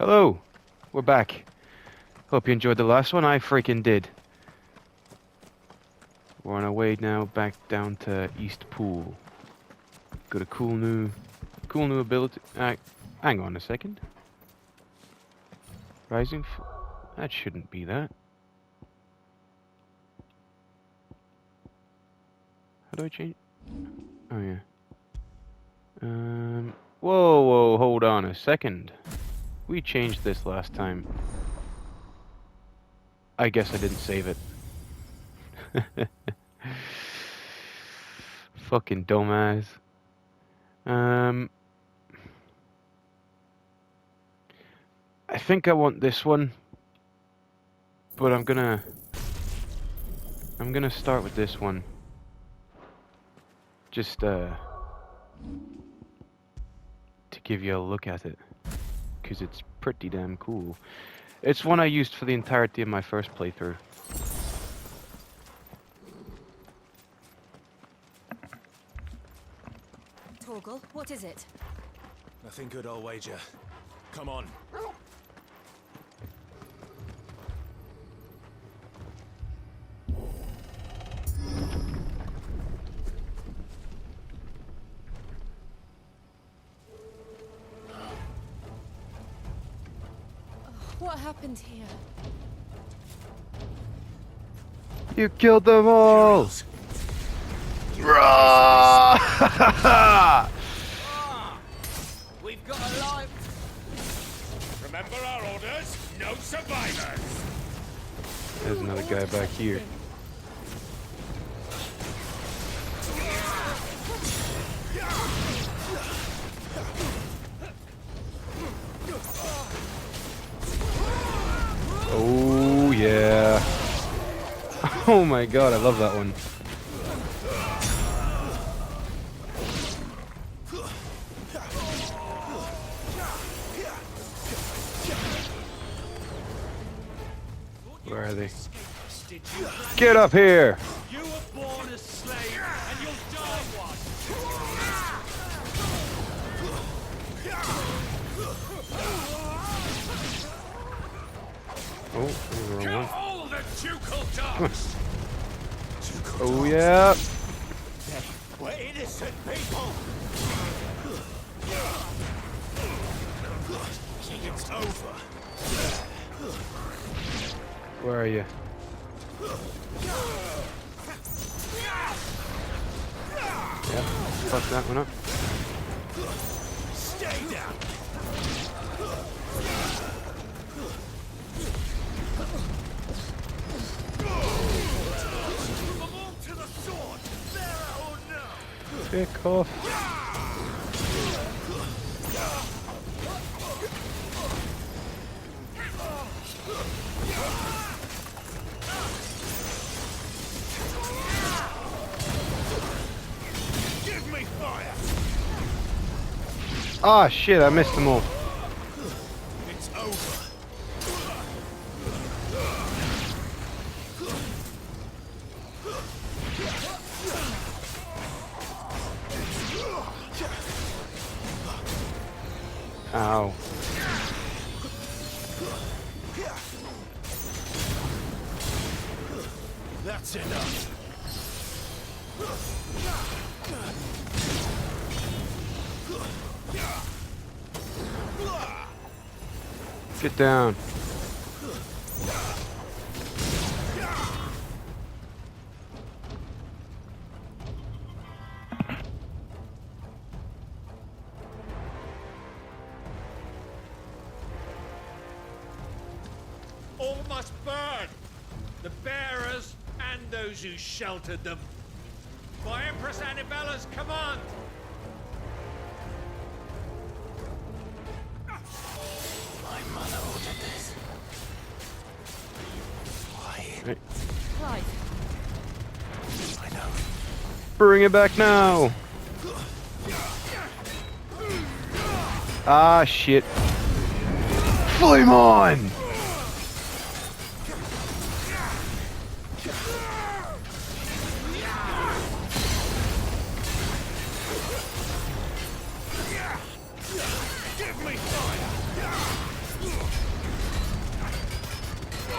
Hello, we're back. Hope you enjoyed the last one. I freaking did. We're on our way now back down to East Pool. Got a cool new ability. Hang on a second. Rising. That shouldn't be that. How do I change? Oh yeah. Whoa, hold on a second. We changed this last time. I guess I didn't save it. Fucking dumbass. I think I want this one, but I'm gonna start with this one. Just to give you a look at it, because it's pretty damn cool. It's one I used for the entirety of my first playthrough. Torgal, what is it? Nothing good, I'll wager. Come on. What happened here? You killed them all! Rah! We've got a life. Remember our orders? No survivors. There's another guy back here. Oh yeah. Oh my god, I love that one. Where are they? Get up here! You were born a slave, and you'll die one. Oh, there's the wrong Kill one. all the ducal dogs. Oh yeah. We're innocent people. It's over. Where are you? Yep, fuck that one up. Stay down. Come on to the sword. There or no. Pick off. Give me fire. Ah shit, I missed them all. It's over. Ow. That's enough. Get down. All must burn. The bearers and those who sheltered them. By Empress Annibella's command. My mother ordered this. Why? Right. Clive, I know. Bring it back now. Ah shit. Flame on! Give me fire!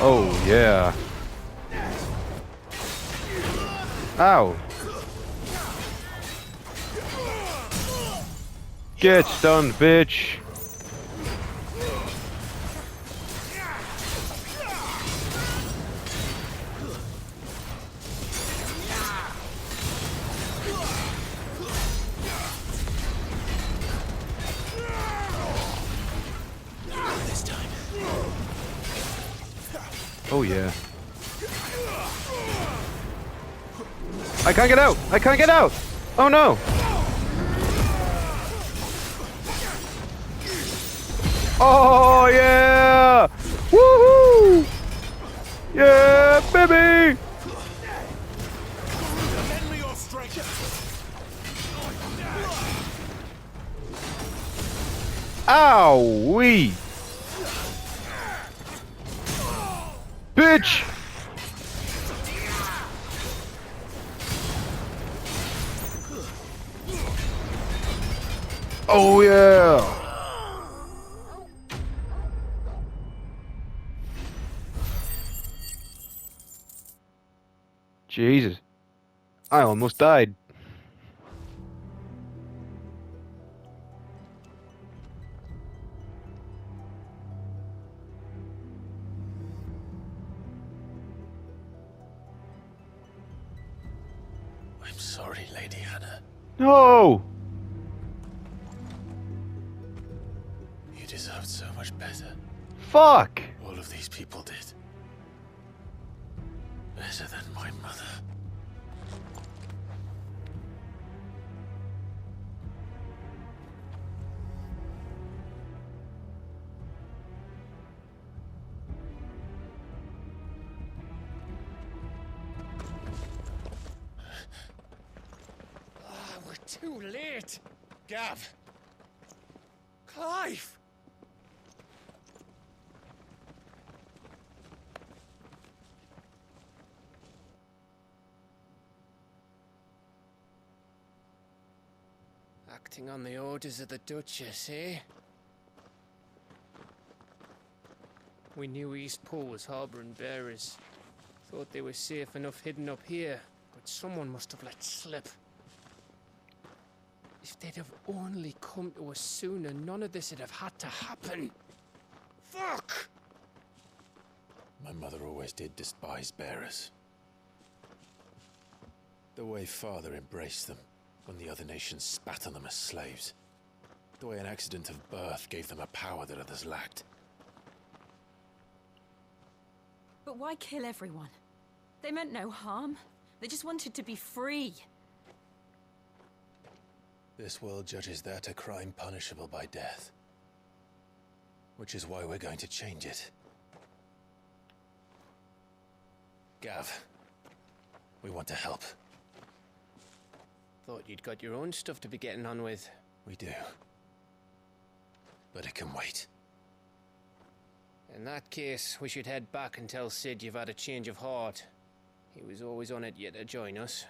Oh, yeah. Ow. Get stunned, bitch. This time. Oh, yeah. I can't get out! I can't get out! Oh, no! Oh, yeah! Woohoo! Yeah, baby! Lend me your strength. Ow-wee! Bitch! Oh, yeah! Jesus. I almost died. I'm sorry, Lady Hannah. No! You deserved so much better. Fuck! All of these people did. Better than my mother. We're too late. Gav. Clive. Acting on the orders of the Duchess, eh? We knew East Pool was harboring bearers. Thought they were safe enough hidden up here, but someone must have let slip. If they'd have only come to us sooner, none of this would have had to happen. Fuck! My mother always did despise bearers. The way Father embraced them when the other nations spat on them as slaves. The way an accident of birth gave them a power that others lacked. But why kill everyone? They meant no harm. They just wanted to be free. This world judges that a crime punishable by death. Which is why we're going to change it. Gav, we want to help. Thought you'd got your own stuff to be getting on with. We do. But it can wait. In that case, we should head back and tell Sid you've had a change of heart. He was always on it yet to join us.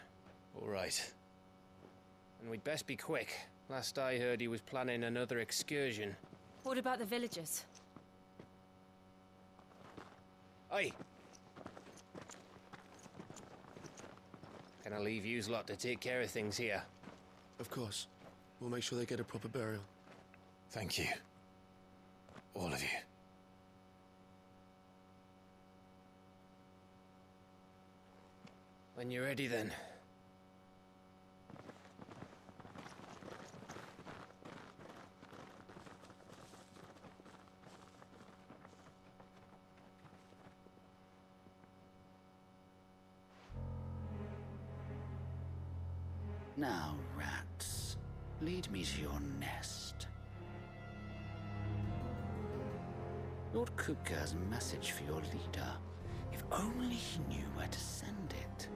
All right. And we'd best be quick. Last I heard, he was planning another excursion. What about the villagers? Aye. Can I leave yous lot to take care of things here? Of course. We'll make sure they get a proper burial. Thank you. All of you. When you're ready, then. Now, rats, lead me to your nest. Lord Kupka has a message for your leader. If only he knew where to send it.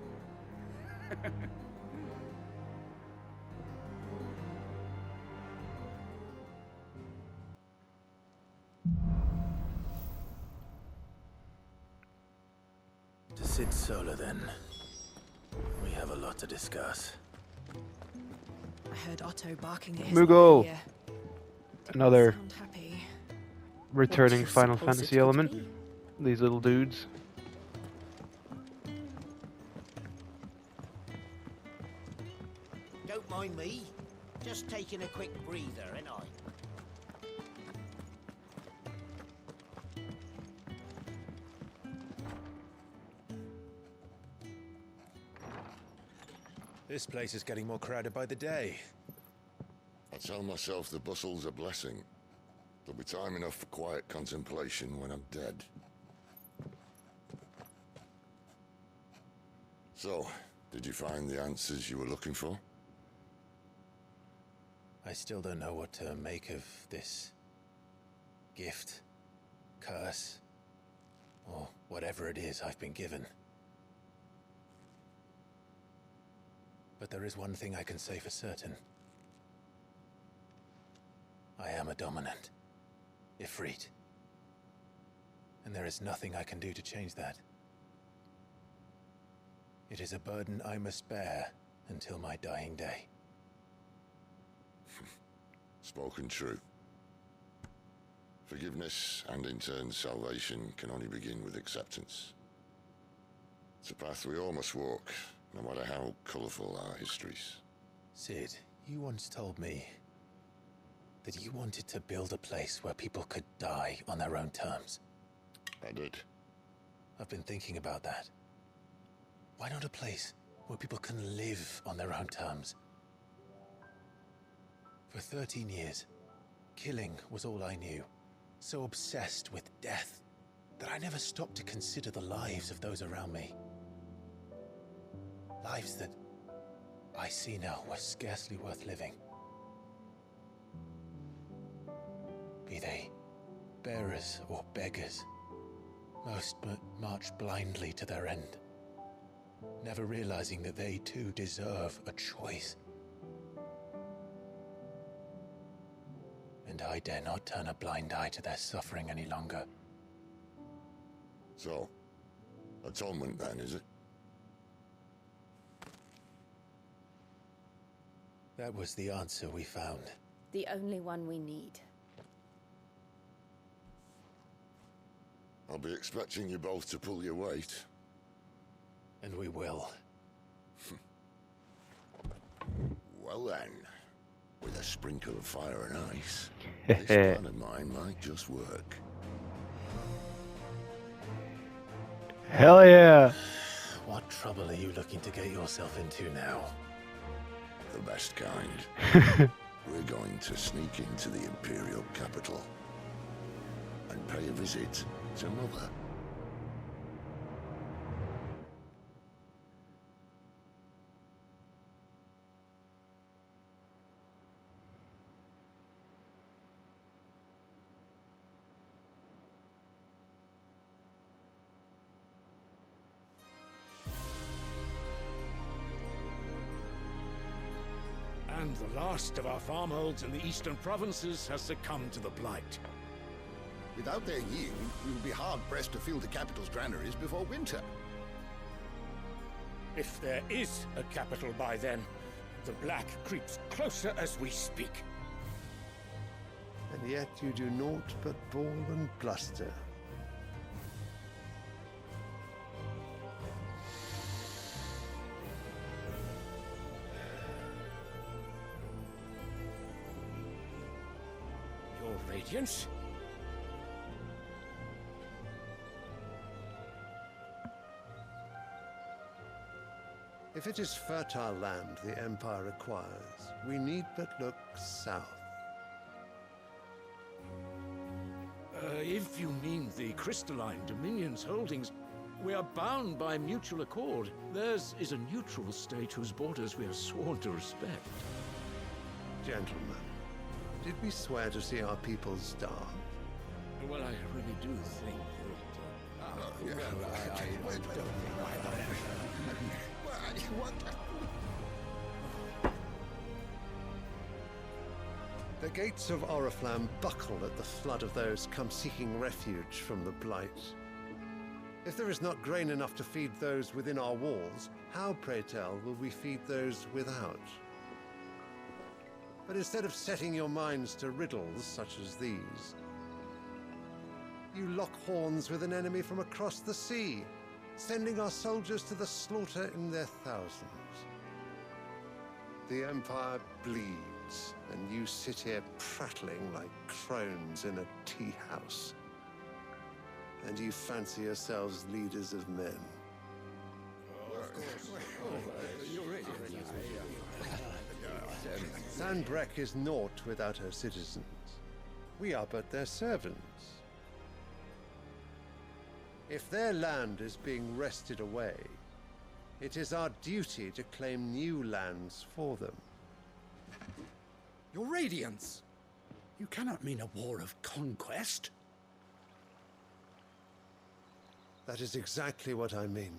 To Sid Solar, then. We have a lot to discuss. I heard Otto barking at his Moogle. here. Another Sound happy. returning What do you Final suppose Fantasy it could element. be? These little dudes. Don't mind me. Just taking a quick breather, ain't I? This place is getting more crowded by the day. I tell myself the bustle's a blessing. There'll be time enough for quiet contemplation when I'm dead. So, did you find the answers you were looking for? I still don't know what to make of this gift, curse, or whatever it is I've been given. But there is one thing I can say for certain. I am a dominant, Ifrit. And there is nothing I can do to change that. It is a burden I must bear until my dying day. Spoken true. Forgiveness and in turn salvation can only begin with acceptance. It's a path we all must walk, no matter how colourful our histories. Sid, you once told me that you wanted to build a place where people could die on their own terms. I did. I've been thinking about that. Why not a place where people can live on their own terms? For 13 years, killing was all I knew. So obsessed with death that I never stopped to consider the lives of those around me. Lives that I see now were scarcely worth living. Be they bearers or beggars, most march blindly to their end, never realizing that they too deserve a choice. And I dare not turn a blind eye to their suffering any longer. So, atonement then, is it? That was the answer we found. The only one we need. I'll be expecting you both to pull your weight. And we will. Well then, with a sprinkle of fire and ice, this plan of mine might just work. Hell yeah! What trouble are you looking to get yourself into now? The best kind. We're going to sneak into the Imperial capital and pay a visit to Mother. And the last of our farmholds in the eastern provinces has succumbed to the blight. Without their yield, we will be hard-pressed to fill the capital's granaries before winter. If there is a capital by then, the black creeps closer as we speak. And yet you do naught but bawl and bluster. Your Radiance? If it is fertile land the Empire acquires, we need but look south. If you mean the crystalline Dominion's holdings, we are bound by mutual accord. Theirs is a neutral state whose borders we are sworn to respect. Gentlemen, did we swear to see our people starve? Well, I really do think that... The gates of Oriflamme buckle at the flood of those come seeking refuge from the blight. If there is not grain enough to feed those within our walls, how, pray tell, will we feed those without? But instead of setting your minds to riddles such as these, You lock horns with an enemy from across the sea, sending our soldiers to the slaughter in their thousands. The Empire bleeds, and you sit here prattling like crones in a tea house. And you fancy yourselves leaders of men. Sandbreck is naught without her citizens. We are but their servants. If their land is being wrested away, it is our duty to claim new lands for them. Your Radiance! You cannot mean a war of conquest. That is exactly what I mean.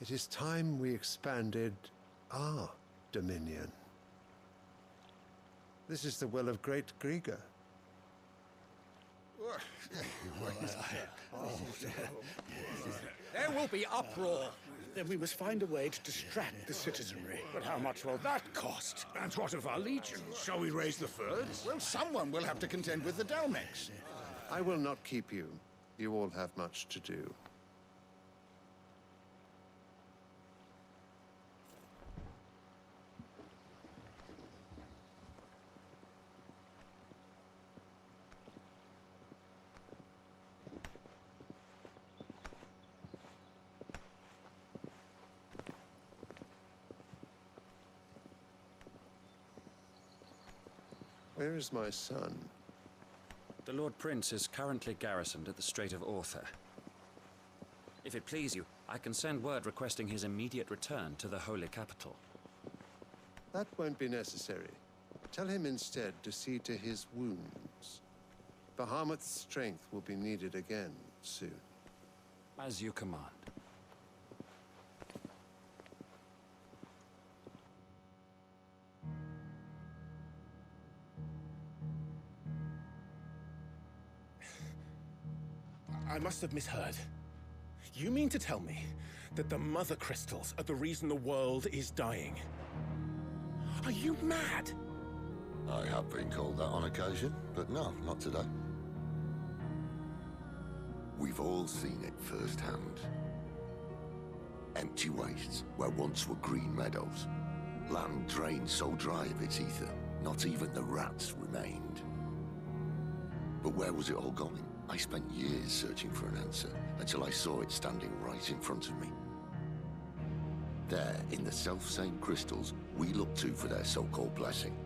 It is time we expanded our dominion. This is the will of great Grieger. There will be uproar. Then we must find a way to distract the citizenry. But how much will that cost? And what of our legions? Shall we raise the furs? Well, someone will have to contend with the Dalmex. I will not keep you. You all have much to do. Where is my son? The Lord Prince is currently garrisoned at the Strait of Author. If it please you, I can send word requesting his immediate return to the Holy Capital. That won't be necessary. Tell him instead to see to his wounds. Bahamut's strength will be needed again soon. As you command. I must have misheard. You mean to tell me that the Mother Crystals are the reason the world is dying? Are you mad? I have been called that on occasion, but no, not today. We've all seen it firsthand. Empty wastes where once were green meadows. Land drained so dry of its ether, not even the rats remained. But where was it all going? I spent years searching for an answer, until I saw it standing right in front of me. There, in the self-same crystals we look to for their so-called blessing.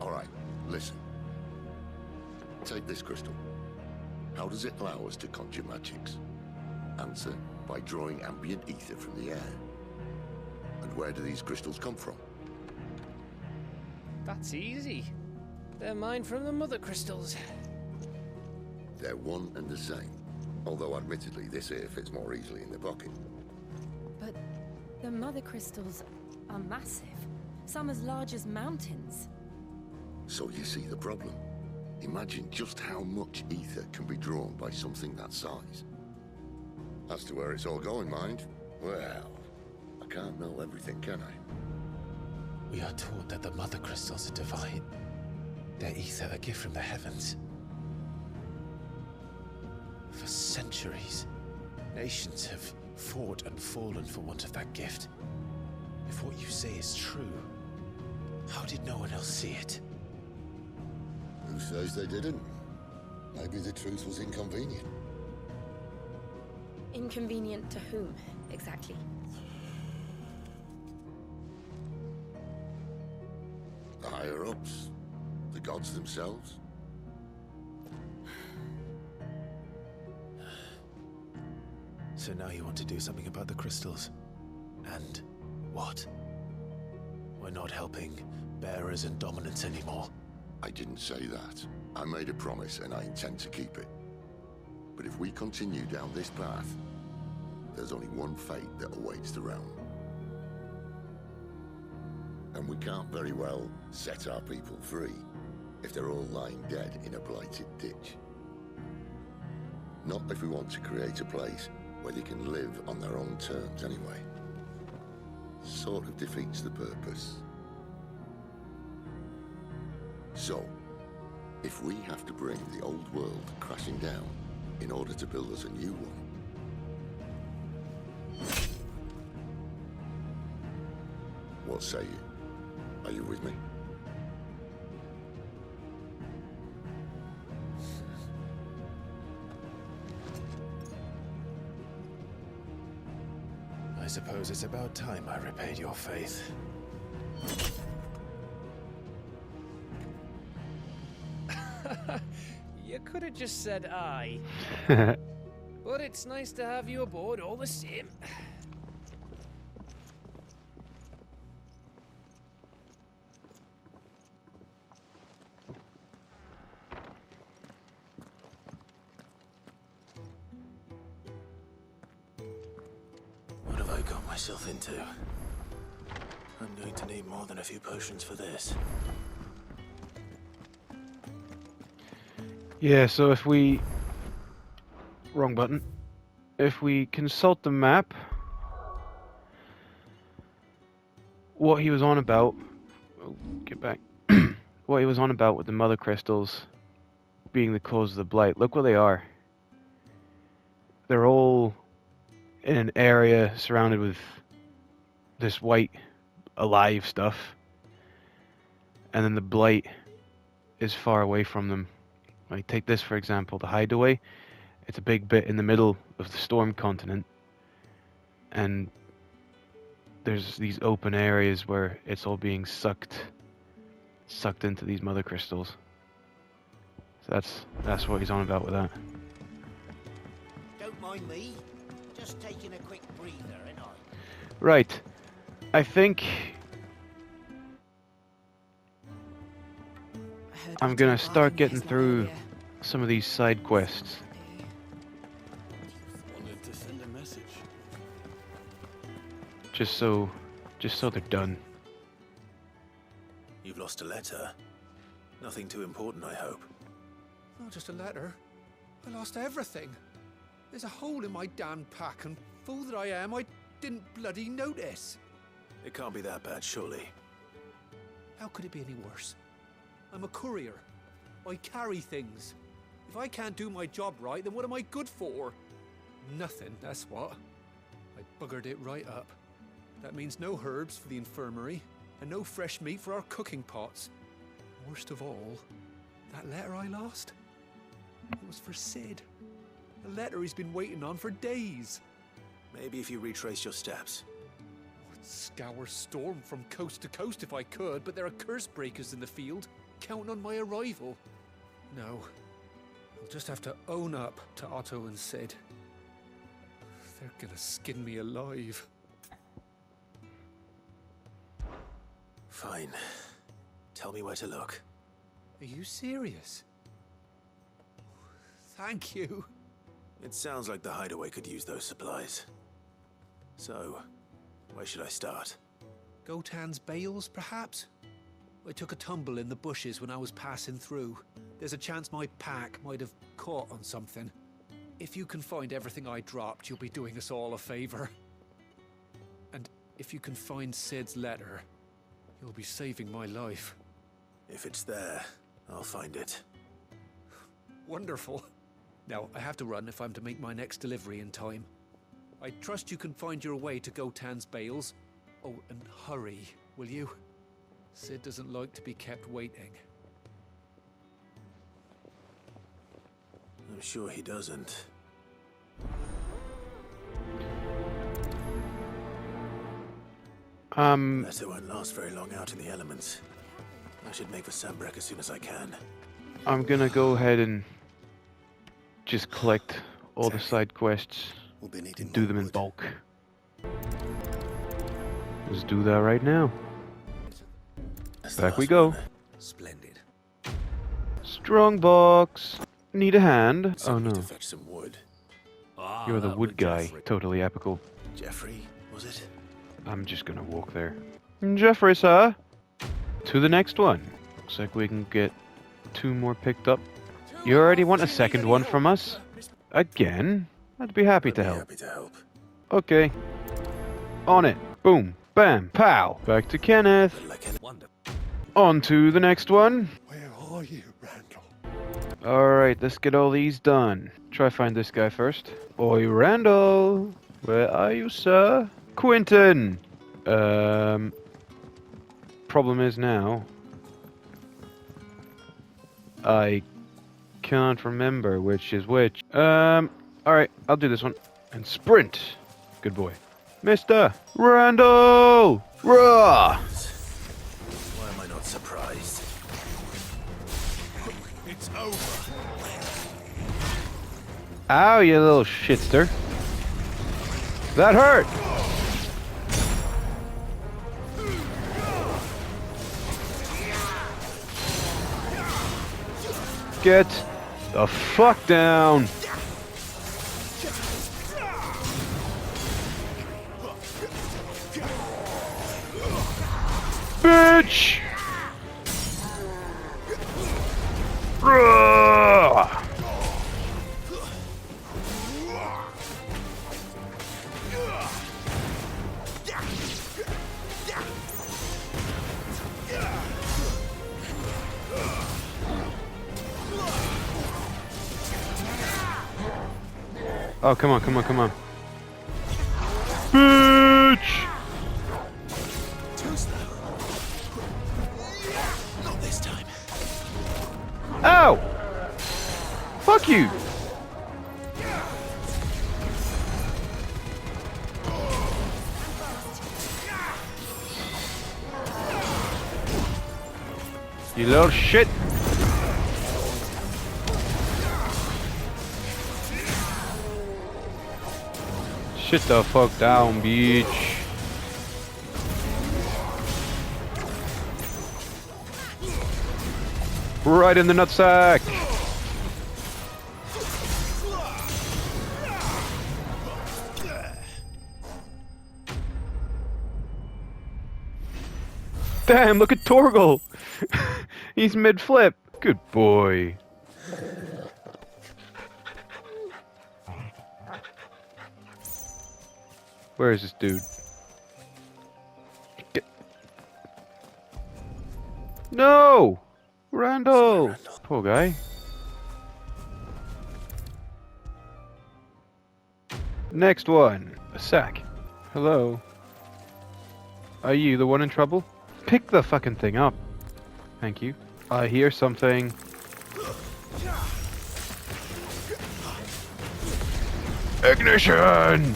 All right, listen. Take this crystal. How does it allow us to conjure magics? Answer, by drawing ambient ether from the air. And where do these crystals come from? That's easy. They're mine from the Mother Crystals. They're one and the same. Although admittedly this here fits more easily in the pocket. But the Mother Crystals are massive. Some as large as mountains. So you see the problem. Imagine just how much ether can be drawn by something that size. As to where it's all going, mind, well, I can't know everything, can I? We are taught that the Mother Crystals are divine. Their ether a gift from the heavens. For centuries, nations have fought and fallen for want of that gift. If what you say is true, how did no one else see it? Who says they didn't? Maybe the truth was inconvenient. Inconvenient to whom, exactly? The higher-ups, the gods themselves. So now you want to do something about the crystals? And what? We're not helping bearers and dominants anymore. I didn't say that. I made a promise and I intend to keep it. But if we continue down this path, there's only one fate that awaits the realm. And we can't very well set our people free if they're all lying dead in a blighted ditch. Not if we want to create a place where they can live on their own terms anyway. sort of defeats the purpose. So, if we have to bring the old world crashing down in order to build us a new one, what say you? Are you with me? I suppose it's about time I repaid your faith. You could have just said aye. But it's nice to have you aboard all the same. What have I got myself into? I'm going to need more than a few potions for this. Yeah, so if we... Wrong button. If we consult the map, what he was on about... Oh, get back. What he was on about with the mother crystals being the cause of the blight. Look where they are. They're all in an area surrounded with this white, alive stuff. And then the blight is far away from them. Like, take this for example, the hideaway. It's a big bit in the middle of the storm continent. And there's these open areas where it's all being sucked into these mother crystals. So that's what he's on about with that. Don't mind me. Just taking a quick breather, ain't I? Right. I think I'm gonna start getting through some of these side quests. Wanted to send a message. Just so they're done. You've lost a letter. Nothing too important, I hope. Not just a letter. I lost everything. There's a hole in my damn pack, and fool that I am, I didn't bloody notice. It can't be that bad, surely. How could it be any worse? I'm a courier. I carry things. If I can't do my job right, then what am I good for? Nothing, that's what. I buggered it right up. That means no herbs for the infirmary, and no fresh meat for our cooking pots. Worst of all, that letter I lost, it was for Sid. A letter he's been waiting on for days. Maybe if you retrace your steps. I'd scour Storm from coast to coast if I could, but there are curse breakers in the field, counting on my arrival. No, I'll just have to own up to Otto and Sid. They're gonna skin me alive. Fine. Tell me where to look. Are you serious? Thank you. It sounds like the hideaway could use those supplies. So, where should I start? Gotan's bales, perhaps? I took a tumble in the bushes when I was passing through. There's a chance my pack might have caught on something. If you can find everything I dropped, you'll be doing us all a favor. And if you can find Sid's letter, you'll be saving my life. If it's there, I'll find it. Wonderful. Now, I have to run if I'm to make my next delivery in time. I trust you can find your way to Gotan's bales. Oh, and hurry, will you? Sid doesn't like to be kept waiting. I'm sure he doesn't. Letter won't last very long out in the elements. I should make for Sambrek as soon as I can. I'm gonna go ahead and just collect all the side quests and do them in bulk. Let's do that right now. Back we go. Splendid. Strongbox. Need a hand? Oh no. To fetch some wood. You're the wood guy. Totally epical. Jeffrey, was it? I'm just gonna walk there. Jeffrey, sir. To the next one. Looks like we can get 2 more picked up. You already want a second one from us? Again? I'd be happy to help. Happy to help. Okay. On it. Boom. Bam. Pow. Back to Kenneth. On to the next one. Where are you, Randall? Alright, let's get all these done. Try find this guy first. Oi, Randall. Where are you, sir? Quentin. Problem is now, I can't remember which is which. Alright, I'll do this one. And sprint. Good boy. Mr. Randall! Rah! Why am I not surprised? It's over. Ow, you little shitster. That hurt! Get the fuck down! Bitch! Rah! Oh, come on, come on, come on. Bitch! Too slow. Not this time. Ow! Fuck you! You little shit! Sit the fuck down, bitch. Right in the nutsack. Damn, look at Torgal. He's mid-flip. Good boy. Where is this dude? No! Randall! Poor guy. Next one. A sack. Hello. Are you the one in trouble? Pick the fucking thing up. Thank you. I hear something. Ignition!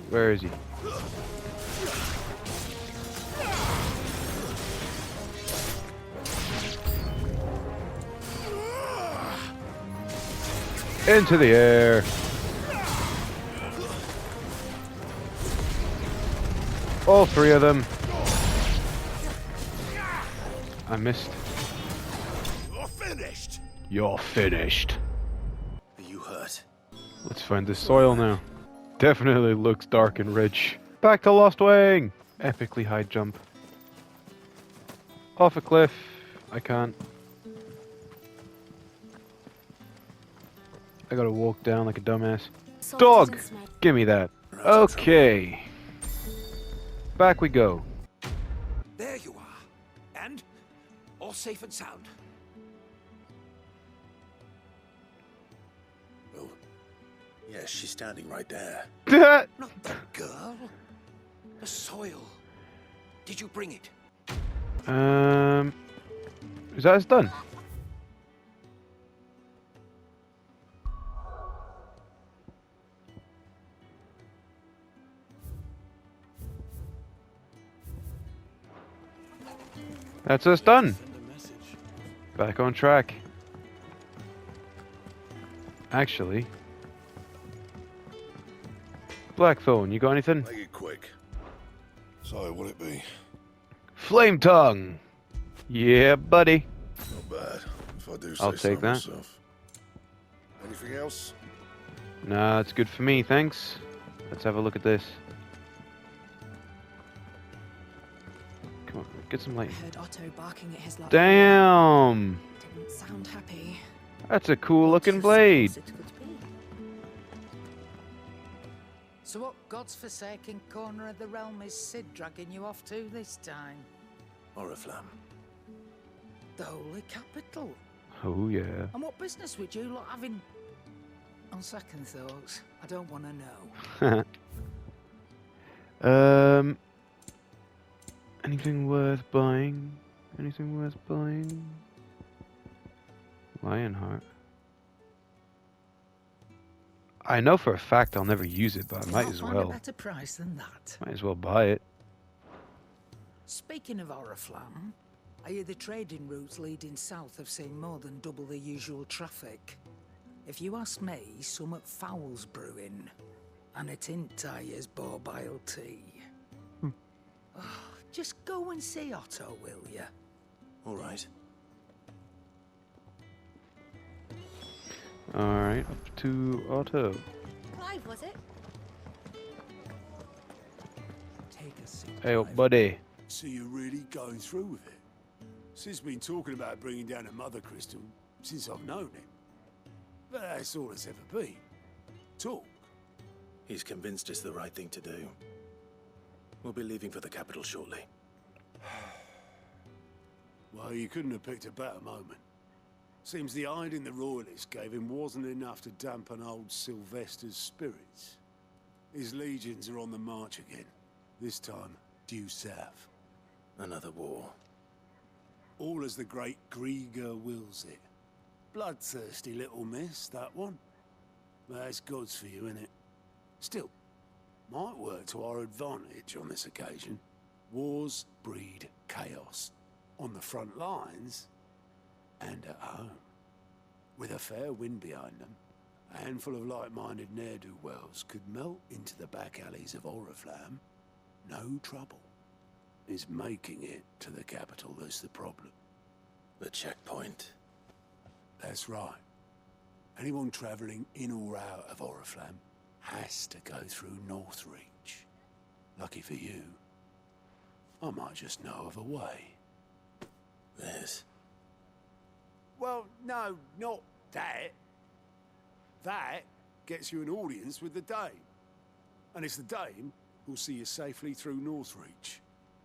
Where is he? Into the air. All three of them. I missed. You're finished. You're finished. Are you hurt? Let's find this soil now. Definitely looks dark and rich. Back to Lost Wing! Epically high jump. Off a cliff. I can't. I gotta walk down like a dumbass. Dog! Give me that. Okay. Back we go. There you are. And? All safe and sound. Oh. Yes, she's standing right there. Not the girl. The soil. Did you bring it? Is that it's done? That's us done. Back on track. Actually, Blackthorn, you got anything? Make it quick. So, what'll it be? Flame tongue. Yeah, buddy. Not bad. If I do say I'll so take that. myself. Anything else? Nah, it's good for me, thanks. Let's have a look at this. Come on, get some light. I heard Otto barking at his luck. Damn! Didn't sound happy. That's a cool looking blade. So what God's forsaken corner of the realm is Sid dragging you off to this time? Oriflamme. The Holy Capital. Oh, yeah. And what business would you lot having? On second thoughts, I don't want to know. Anything worth buying? Anything worth buying? Lionheart. I know for a fact I'll never use it, but I might as Find well. a better price than that. Might as well buy it. Speaking of Oriflamme, I hear the trading routes leading south have seen more than double the usual traffic. If you ask me, somewhat foul's brewing. And it ain't Tyre's borbile tea. Oh, just go and see Otto, will ya? All right. Alright, up to Otto. Clive, was it? Take a seat. Hey, up, buddy. So you're really going through with it? Sid's been talking about bringing down a mother crystal since I've known him. But that's all it's ever been. Talk. He's convinced it's the right thing to do. We'll be leaving for the capital shortly. Well, you couldn't have picked a better moment. Seems the hiding the royalists gave him wasn't enough to dampen old Sylvester's spirits. His legions are on the march again. This time, due south. Another war. All as the great Grieger wills it. Bloodthirsty little miss, that one. But that's God's for you, innit? Still, might work to our advantage on this occasion. Wars breed chaos. On the front lines, and at home. With a fair wind behind them, a handful of like-minded ne'er-do-wells could melt into the back alleys of Oriflamme. No trouble. It's making it to the capital that's the problem. The checkpoint. That's right. Anyone travelling in or out of Oriflamme has to go through Northreach. Lucky for you, I might just know of a way. This. Well, no, not that. That gets you an audience with the Dame. And it's the Dame who'll see you safely through Northreach.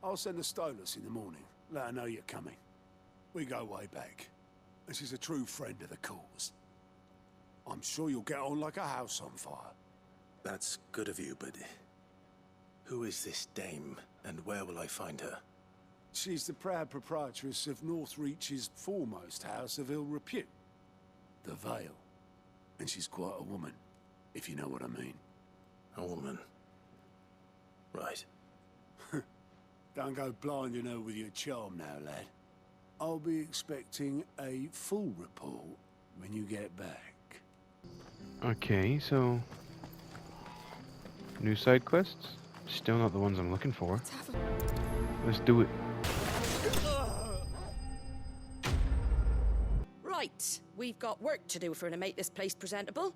I'll send a Stolas in the morning, let her know you're coming. We go way back, and she's a true friend of the cause. I'm sure you'll get on like a house on fire. That's good of you, but who is this Dame, and where will I find her? She's the proud proprietress of Northreach's foremost house of ill repute, the Vale. And she's quite a woman, if you know what I mean. A woman. Right. Don't go blinding her with your charm now, lad. I'll be expecting a full report when you get back. Okay, so... new side quests? Still not the ones I'm looking for. Let's do it. Right, we've got work to do for to make this place presentable.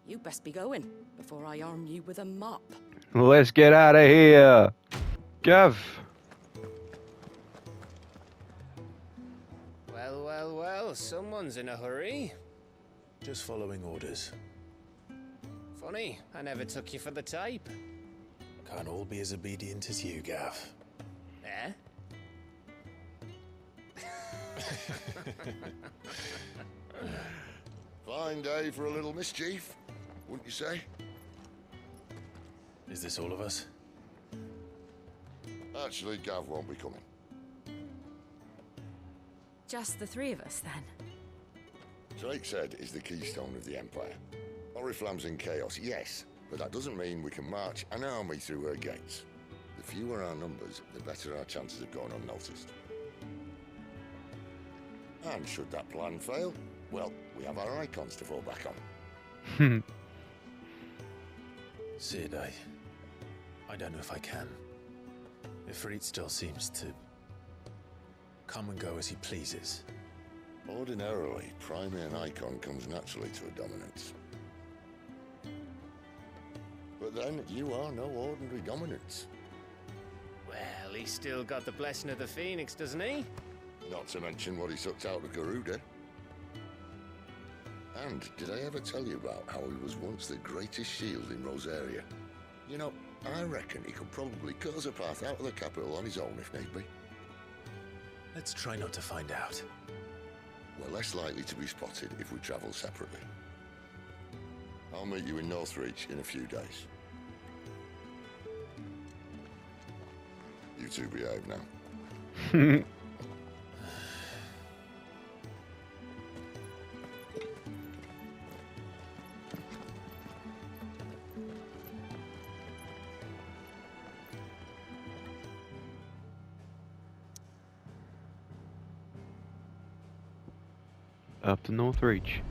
You best be going before I arm you with a mop. Let's get out of here! Gav! Well, well, well, someone's in a hurry. Just following orders. Funny, I never took you for the type. Can't all be as obedient as you, Gav. Eh? Fine day for a little mischief, wouldn't you say? Is this all of us? Actually, Gav won't be coming. Just the three of us, then? Drake's Head is the keystone of the Empire. Oriflamme's in chaos, yes, but that doesn't mean we can march an army through her gates. The fewer our numbers, the better our chances of going unnoticed. And should that plan fail, well, we have our icons to fall back on. Sid, I don't know if I can. Ifrit still seems to come and go as he pleases. Ordinarily, priming an icon comes naturally to a dominance. But then, you are no ordinary dominance. Well, he's still got the blessing of the Phoenix, doesn't he? Not to mention what he sucked out of Garuda. And did I ever tell you about how he was once the greatest shield in Rosaria? You know, I reckon he could probably cut us a path out of the capital on his own if need be. Let's try not to find out. We're less likely to be spotted if we travel separately. I'll meet you in Northreach in a few days. You two behave now. Up to Northreach.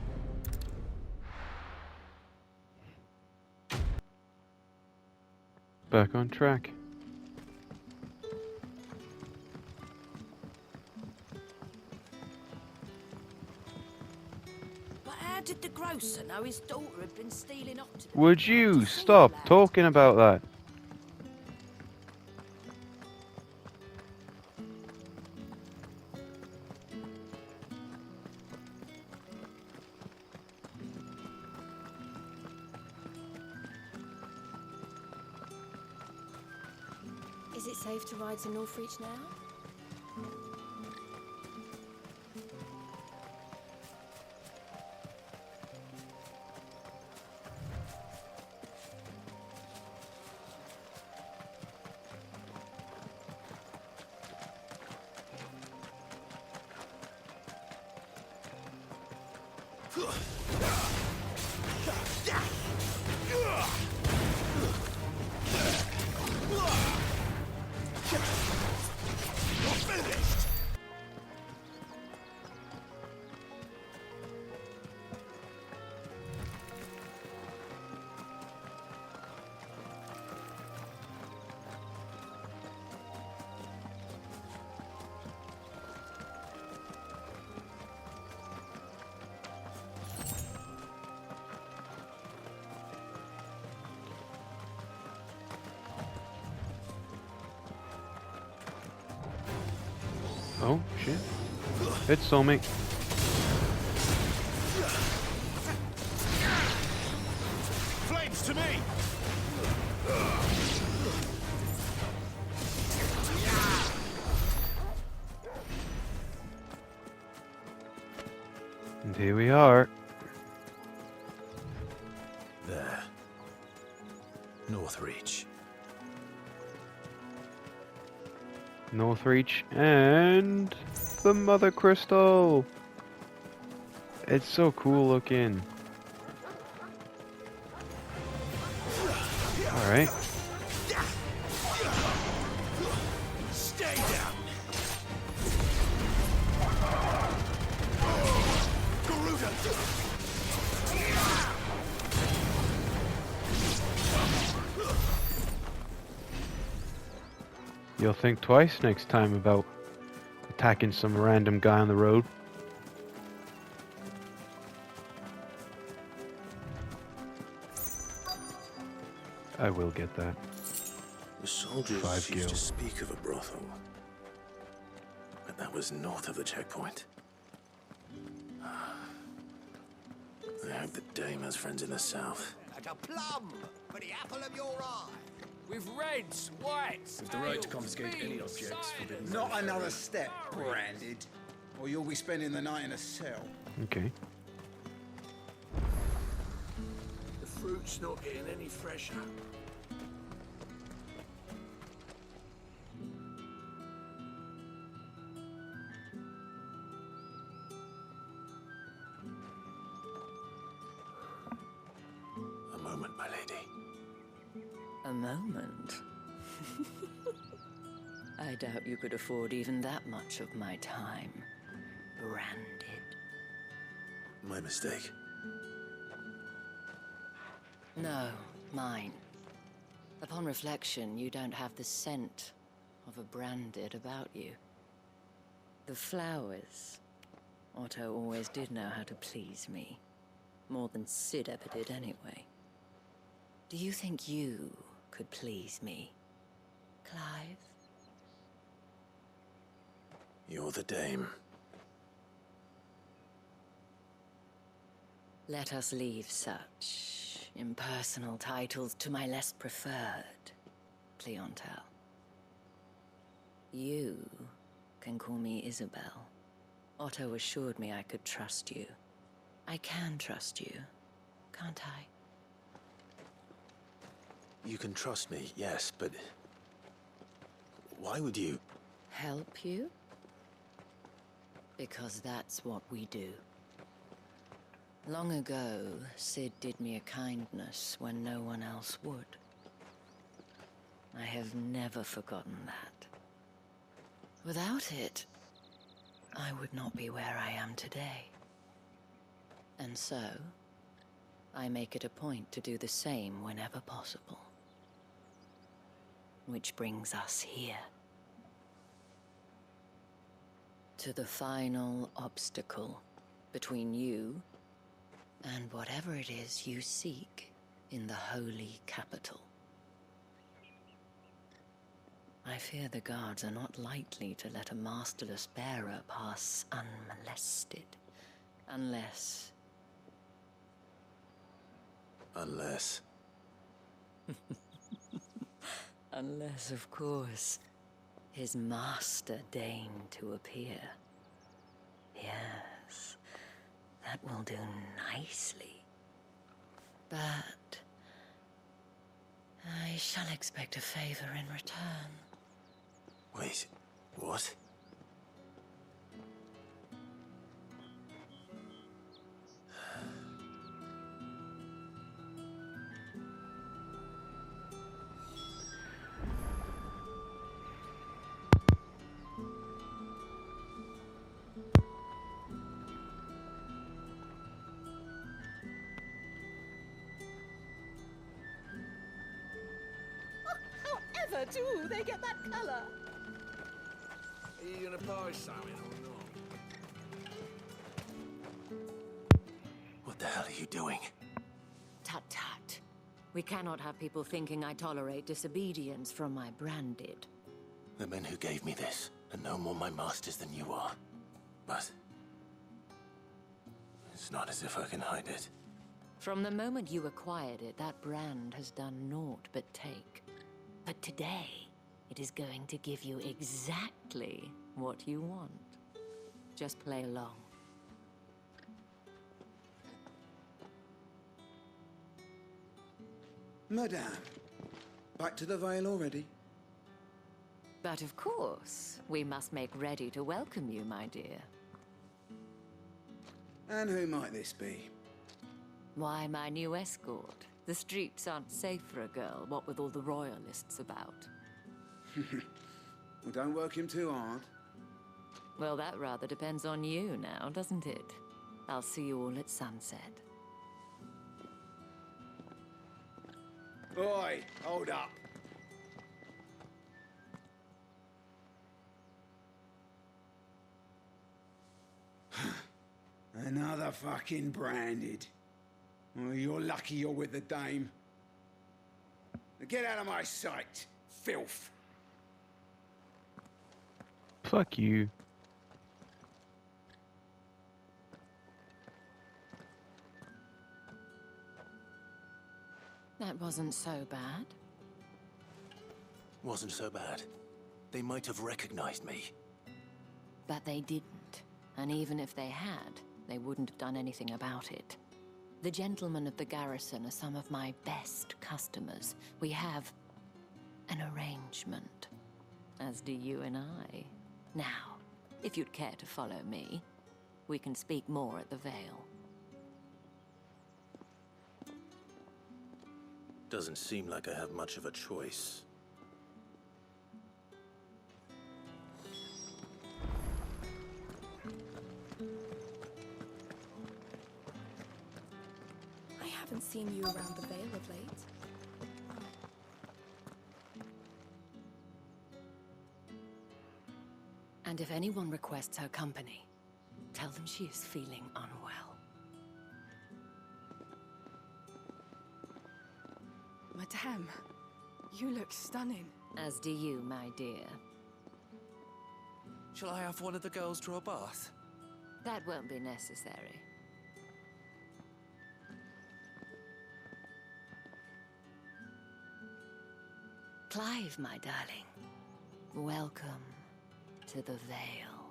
Back on track. But how did the grocer know his daughter had been stealing off to the... Would you stop talking about that? Is it safe to ride to Northreach now? Oh, shit. It's soulmate. Flames to me! And here we are. There. Northreach. Northreach and the Mother Crystal. It's so cool looking. Alright. Stay down! You'll think twice next time about attacking some random guy on the road. I will get that. The soldiers 5 used gil. to speak of a brothel, but that was north of the checkpoint. I hope the dame has friends in the south. Like a plum for the apple of your eye. With reds, whites, With the right to confiscate any objects forbidden. Not another step, Branded, or you'll be spending the night in a cell. Okay. The fruit's not getting any fresher. A moment, my lady. A moment? I doubt you could afford even that much of my time. Branded. My mistake. No, mine. Upon reflection, you don't have the scent of a Branded about you. The flowers. Otto always did know how to please me. More than Sid ever did anyway. Do you think you could please me, Clive? You're the dame. Let us leave such impersonal titles to my less preferred clientele. You can call me Isabel. Otto assured me I could trust you. I can trust you, can't I? You can trust me, yes, but... why would you? Help you? Because that's what we do. Long ago, Sid did me a kindness when no one else would. I have never forgotten that. Without it, I would not be where I am today. And so, I make it a point to do the same whenever possible. Which brings us here. To the final obstacle between you and whatever it is you seek in the holy capital. I fear the guards are not likely to let a masterless bearer pass unmolested. Unless... Unless... Unless, of course, his master deigned to appear. Yes, that will do nicely. But... I shall expect a favor in return. Wait, what? However do they get that color? Are you gonna buy something or not? What the hell are you doing? Tut tut. We cannot have people thinking I tolerate disobedience from my branded. The men who gave me this are no more my masters than you are. But... it's not as if I can hide it. From the moment you acquired it, that brand has done naught but take. But today, it is going to give you exactly what you want. Just play along. Madame, back to the Vale already? But of course, we must make ready to welcome you, my dear. And who might this be? Why, my new escort. The streets aren't safe for a girl, what with all the royalists about. Well, don't work him too hard. Well, that rather depends on you now, doesn't it? I'll see you all at sunset. Oi, hold up. Another fucking branded. Well, you're lucky you're with the dame. Now get out of my sight, filth. Fuck you. That wasn't so bad. Wasn't so bad. They might have recognized me. But they didn't. And even if they had, they wouldn't have done anything about it. The gentlemen of the garrison are some of my best customers. We have an arrangement, as do you and I. Now, if you'd care to follow me, we can speak more at the Vale. Doesn't seem like I have much of a choice. I haven't seen you around the Vale of late. And if anyone requests her company, tell them she is feeling unwell. Madame, you look stunning. As do you, my dear. Shall I have one of the girls draw a bath? That won't be necessary. Clive, my darling. Welcome to the Vale.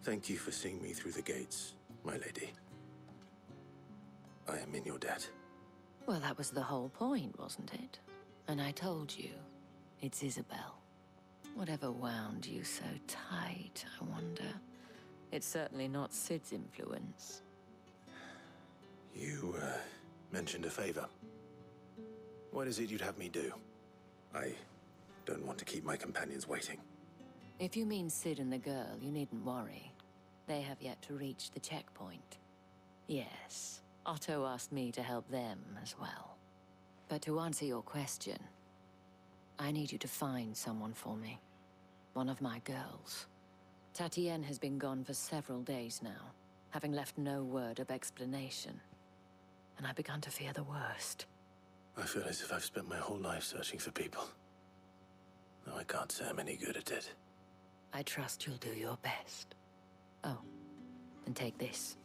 Thank you for seeing me through the gates, my lady. I am in your debt. Well, that was the whole point, wasn't it? And I told you, it's Isabel. Whatever wound you so tight, I wonder. It's certainly not Sid's influence. You, mentioned a favor. What is it you'd have me do? I don't want to keep my companions waiting. If you mean Sid and the girl, you needn't worry. They have yet to reach the checkpoint. Yes, Otto asked me to help them as well. But to answer your question, I need you to find someone for me. One of my girls. Tatienne has been gone for several days now, having left no word of explanation. And I've begun to fear the worst. I feel as if I've spent my whole life searching for people. Though I can't say I'm any good at it. I trust you'll do your best. Oh, and take this.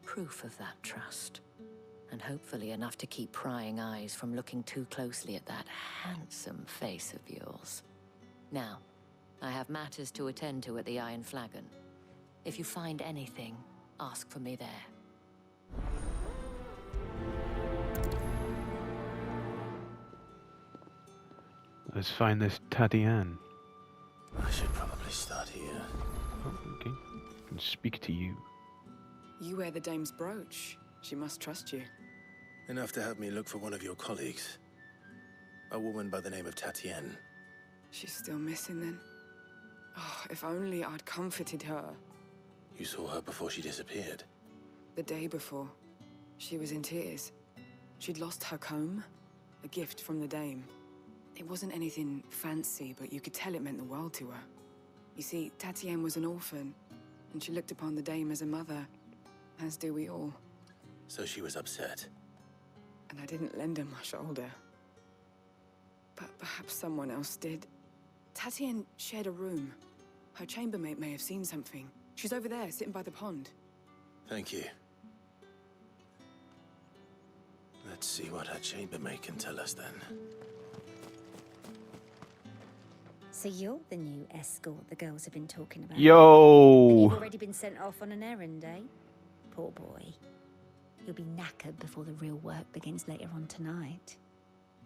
Proof of that trust. And hopefully enough to keep prying eyes from looking too closely at that handsome face of yours. Now, I have matters to attend to at the Iron Flagon. If you find anything, ask for me there. Let's find this Tatienne. I should probably start here. Oh, okay. I can speak to you. You wear the dame's brooch. She must trust you. Enough to have me look for one of your colleagues. A woman by the name of Tatienne. She's still missing then? Oh, if only I'd comforted her. You saw her before she disappeared? The day before. She was in tears. She'd lost her comb, a gift from the dame. It wasn't anything fancy, but you could tell it meant the world to her. You see, Tatienne was an orphan, and she looked upon the dame as a mother, as do we all. So she was upset. And I didn't lend her my shoulder. But perhaps someone else did. Tatienne shared a room. Her chambermaid may have seen something. She's over there, sitting by the pond. Thank you. Let's see what her chambermaid can tell us then. So you're the new escort the girls have been talking about? Yo! And you've already been sent off on an errand, eh? Poor boy. You'll be knackered before the real work begins later on tonight.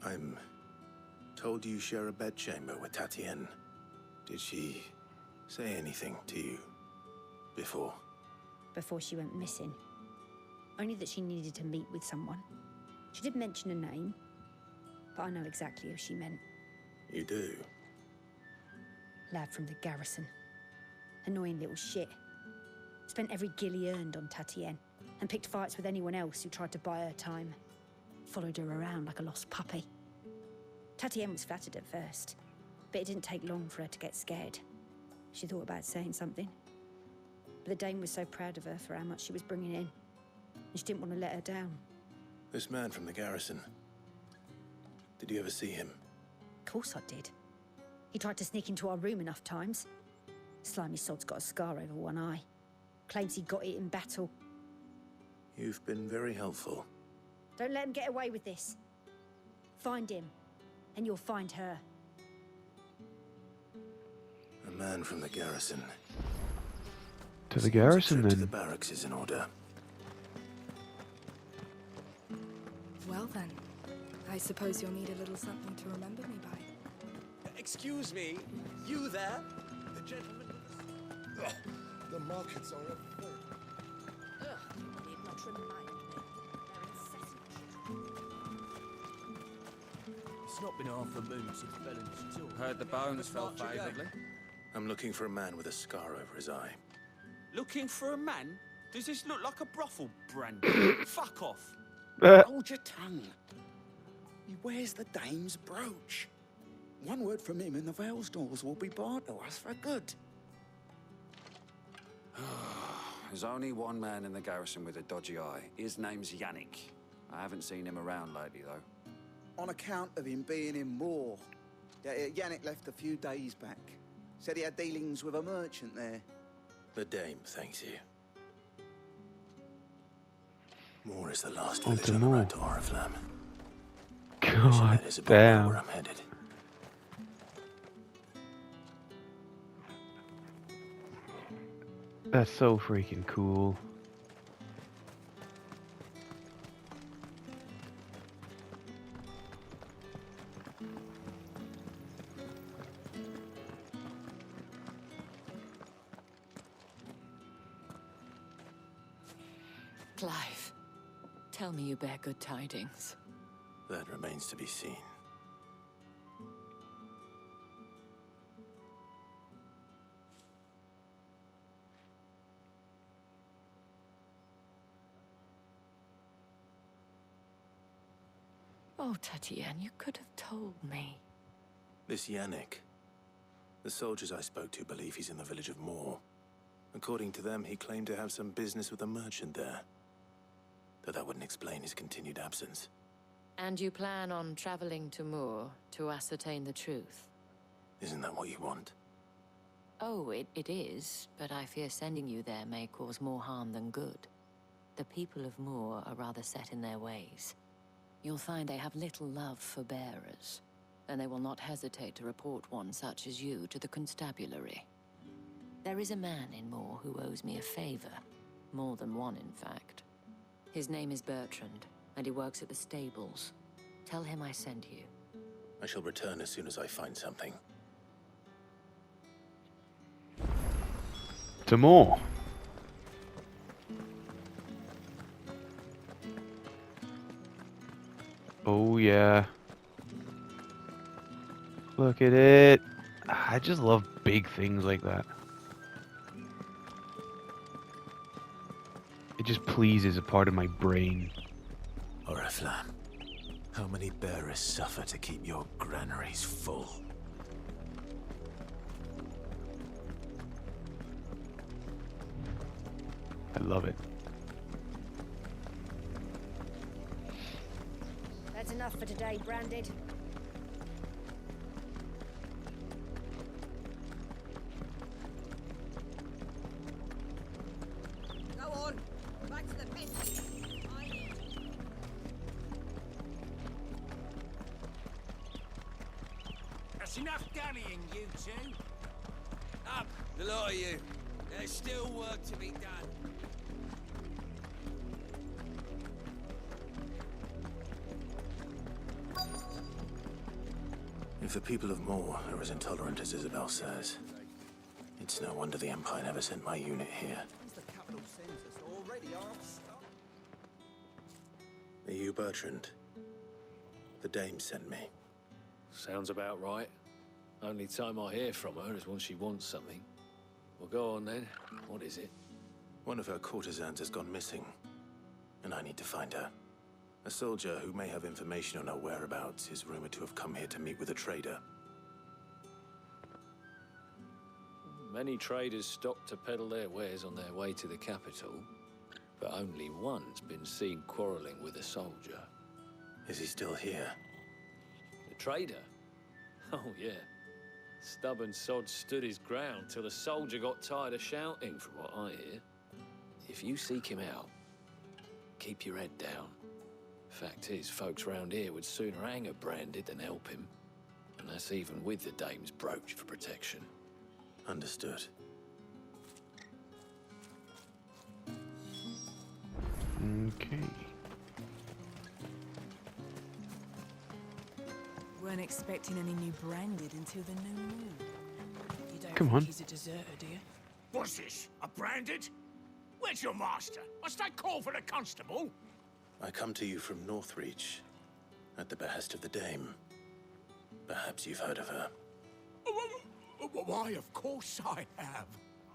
I'm told you share a bedchamber with Tatienne. Did she say anything to you before? Before she went missing. Only that she needed to meet with someone. She did mention a name, but I know exactly who she meant. You do? Lad from the garrison. Annoying little shit. Spent every guil he earned on Tatienne, and picked fights with anyone else who tried to buy her time. Followed her around like a lost puppy. Tatienne was flattered at first, but it didn't take long for her to get scared. She thought about saying something. But the dame was so proud of her for how much she was bringing in, and she didn't want to let her down. This man from the garrison. Did you ever see him? Of course I did. He tried to sneak into our room enough times. Slimy sod's got a scar over one eye. Claims he got it in battle. You've been very helpful. Don't let him get away with this. Find him, and you'll find her. A man from the garrison. To the garrison, Trip to then. the barracks is in order. Well then, I suppose you'll need a little something to remember me by. Excuse me, you there? The gentleman with the... the markets are absurd. Ugh, you need not remind me. They're incessant. It's not been half a moon since Bellen's tour. Heard the bones fell favourably. I'm looking for a man with a scar over his eye. Looking for a man? Does this look like a brothel, Brand? Fuck off. Hold your tongue. He wears the dame's brooch. One word from him and the Vale's doors will be barred to us for good. There's only one man in the garrison with a dodgy eye. His name's Yannick. I haven't seen him around lately, though. On account of him being in Moor. Yannick left a few days back. Said he had dealings with a merchant there. The Dame thanks you. Moor is the last village on the road to Oriflamme. God That is about damn. where I'm headed. That's so freaking cool. Clive, tell me you bear good tidings. That remains to be seen. Oh, Tatienne, you could have told me. This Yannick. The soldiers I spoke to believe he's in the village of Moor. According to them, he claimed to have some business with a merchant there. Though that wouldn't explain his continued absence. And you plan on traveling to Moor to ascertain the truth? Isn't that what you want? Oh, it is, but I fear sending you there may cause more harm than good. The people of Moor are rather set in their ways. You'll find they have little love for bearers, and they will not hesitate to report one such as you to the constabulary. There is a man in Moor who owes me a favor. More than one, in fact. His name is Bertrand, and he works at the stables. Tell him I sent you. I shall return as soon as I find something. To more. Oh yeah. Look at it. I just love big things like that. It just pleases a part of my brain. Oriflamme, how many bearers suffer to keep your granaries full? I love it. That's enough for today, Branded. Go on, back to the pit. That's enough dallying, you two. Up, the lot of you. There's still work to be done. If the people of Moor are as intolerant as Isabel says, it's no wonder the Empire never sent my unit here. The capital census already off. Are you Bertrand? The Dame sent me. Sounds about right. Only time I hear from her is when she wants something. Well, go on then. What is it? One of her courtesans has gone missing, and I need to find her. A soldier who may have information on her whereabouts is rumored to have come here to meet with a trader. Many traders stop to peddle their wares on their way to the capital, but only one's been seen quarreling with a soldier. Is he still here? The trader? Oh, yeah. Stubborn sod stood his ground till the soldier got tired of shouting, from what I hear. If you seek him out, keep your head down. Fact is, folks round here would sooner hang a Branded than help him. And that's even with the Dame's brooch for protection. Understood. Okay. Weren't expecting any new Branded until the new moon. You don't Come think on. he's a deserter, do you? What's this? A Branded? Where's your master? Must I call for the constable? I come to you from Northreach, at the behest of the Dame. Perhaps you've heard of her. Why, of course I have.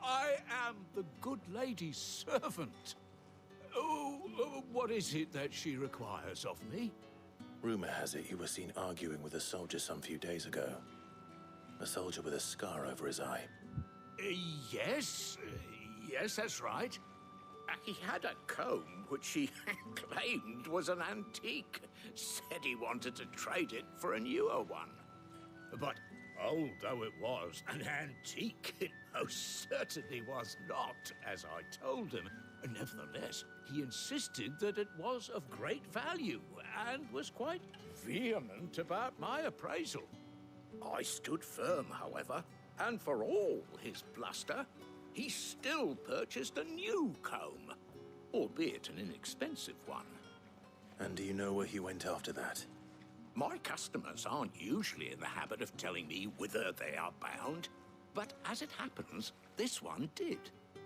I am the good lady's servant. What is it that she requires of me? Rumor has it you were seen arguing with a soldier some few days ago. A soldier with a scar over his eye. Yes, yes, that's right. He had a comb which he claimed was an antique. Said he wanted to trade it for a newer one. But old though it was, an antique it most certainly was not, as I told him. Nevertheless, he insisted that it was of great value, and was quite vehement about my appraisal. I stood firm, however, and for all his bluster, he still purchased a new comb, albeit an inexpensive one. And do you know where he went after that? My customers aren't usually in the habit of telling me whither they are bound, but as it happens, this one did.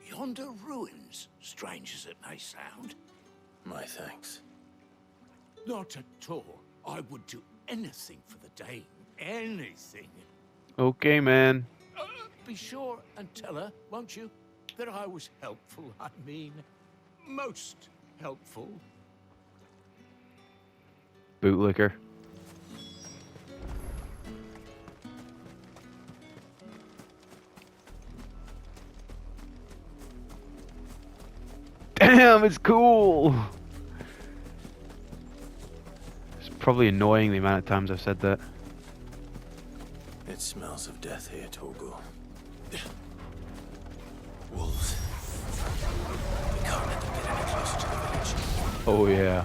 Yonder ruins, strange as it may sound. My thanks. Not at all. I would do anything for the Dame. Anything. Okay, man. Be sure and tell her, won't you, that I was helpful. I mean, most helpful. Bootlicker. Damn, it's cool! It's probably annoying the amount of times I've said that. It smells of death here, Torgal. Wolves. We can't let them get any closer to the village. Oh yeah.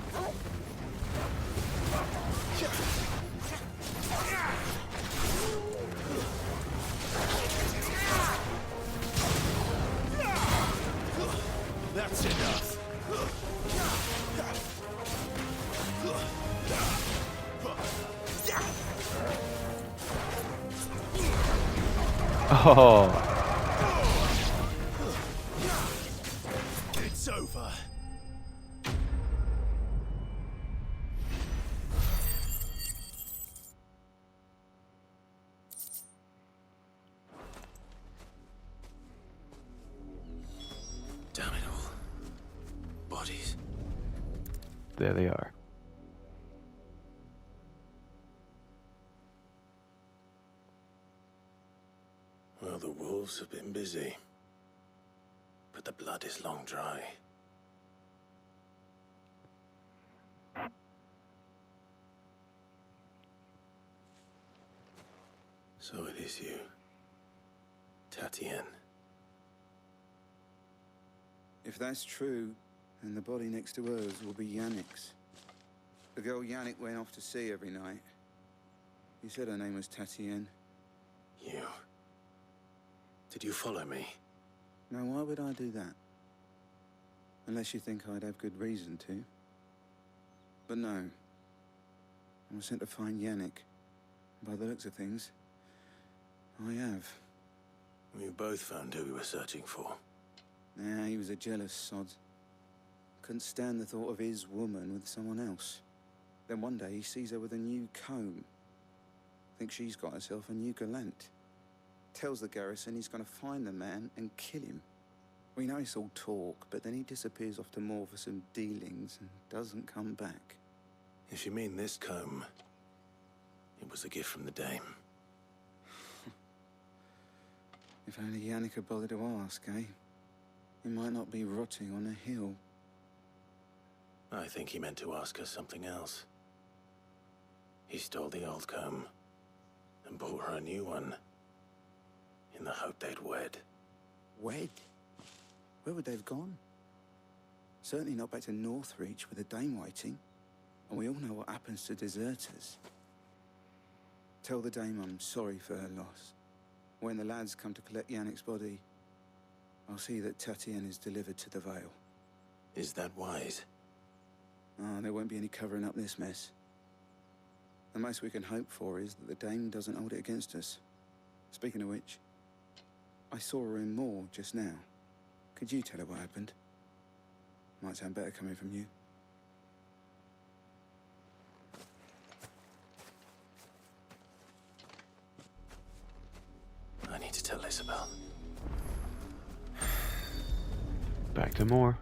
That's enough. Oh. It's over. Damn it all. Bodies. There they are. Well, the wolves have been busy. But the blood is long dry. So it is you, Tatienne. If that's true, then the body next to hers will be Yannick's. The girl Yannick went off to sea every night. You said her name was Tatienne. You? Did you follow me? Now, why would I do that? Unless you think I'd have good reason to. But no. I was sent to find Yannick. By the looks of things, I have. We both found who we were searching for. Nah, he was a jealous sod. Couldn't stand the thought of his woman with someone else. Then one day he sees her with a new comb. Thinks she's got herself a new gallant. Tells the garrison he's gonna find the man and kill him. We know it's all talk, but then he disappears off to Moor for some dealings and doesn't come back. If you mean this comb, it was a gift from the Dame. If only Yannick had bothered to ask, eh? He might not be rotting on a hill. I think he meant to ask her something else. He stole the old comb and bought her a new one in the hope they'd wed. Wed? Where would they have gone? Certainly not back to Northreach with a Dame waiting. And we all know what happens to deserters. Tell the Dame I'm sorry for her loss. When the lads come to collect Yannick's body, I'll see that Tatienne is delivered to the Vale. Is that wise? Ah, there won't be any covering up this mess. The most we can hope for is that the Dame doesn't hold it against us. Speaking of which, I saw her in Moor just now. Could you tell her what happened? Might sound better coming from you. I need to tell Isabel. Back to Moor.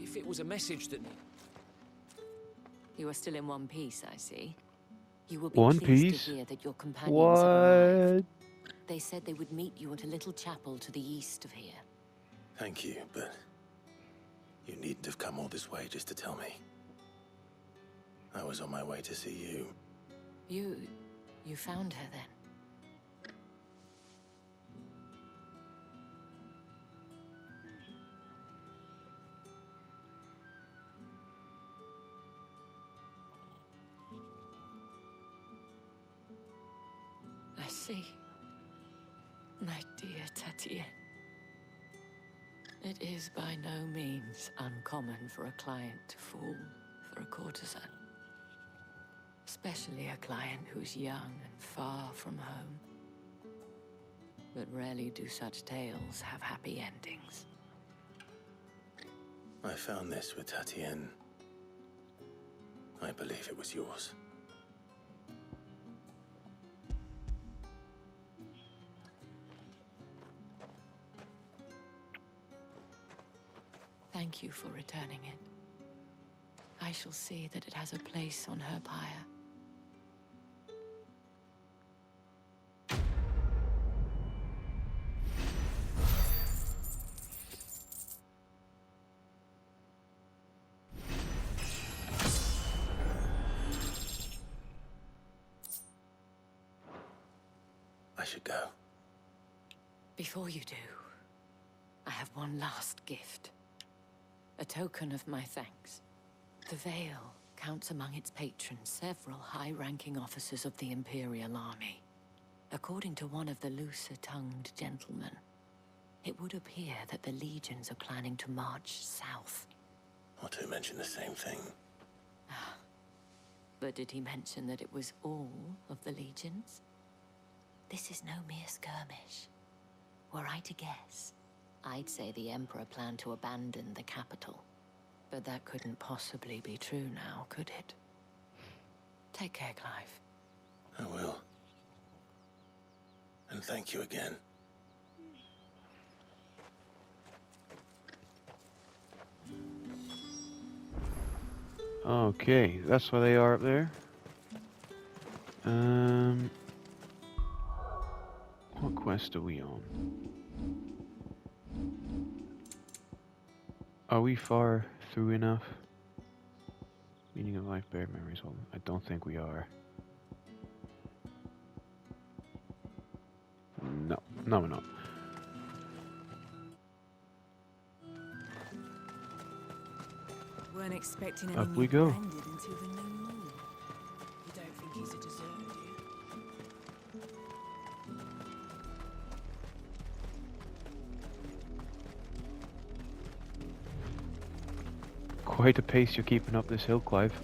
If it was a message that... You are still in one piece, I see. You will be One pleased Piece? to hear that your companions have arrived. What? They said they would meet you at a little chapel to the east of here. Thank you, but you needn't have come all this way just to tell me. I was on my way to see you. You found her then? I see. My dear Tatienne. It is by no means uncommon for a client to fall for a courtesan. Especially a client who's young and far from home. But rarely do such tales have happy endings. I found this with Tatienne. I believe it was yours. Thank you for returning it. I shall see that it has a place on her pyre. I should go. Before you do, I have one last gift. A token of my thanks. The Vale counts among its patrons several high-ranking officers of the Imperial Army. According to one of the looser-tongued gentlemen, it would appear that the legions are planning to march south. Or to mention the same thing. But did he mention that it was all of the legions? This is no mere skirmish. Were I to guess, I'd say the Emperor planned to abandon the capital. But that couldn't possibly be true now, could it? Take care, Clive. I will. And thank you again. Okay, that's where they are up there. What quest are we on? Are we far through enough? Meaning of life, buried memories. Well, I don't think we are. No, we're not. Weren't expecting Up any we new go. branded until the new moon. You don't think he's a deserter, do you? Quite a pace you're keeping up this hill, Clive.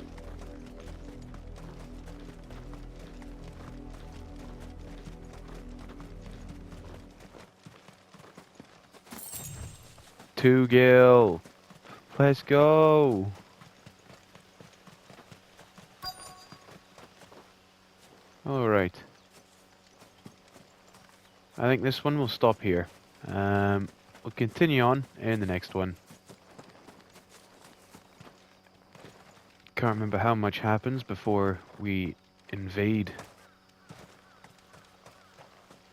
Two Gil. Let's go. All right. I think this one will stop here. We'll continue on in the next one. Can't remember how much happens before we invade.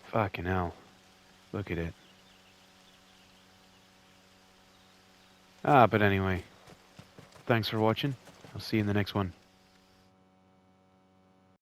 Fucking hell. Look at it. But anyway. Thanks for watching. I'll see you in the next one.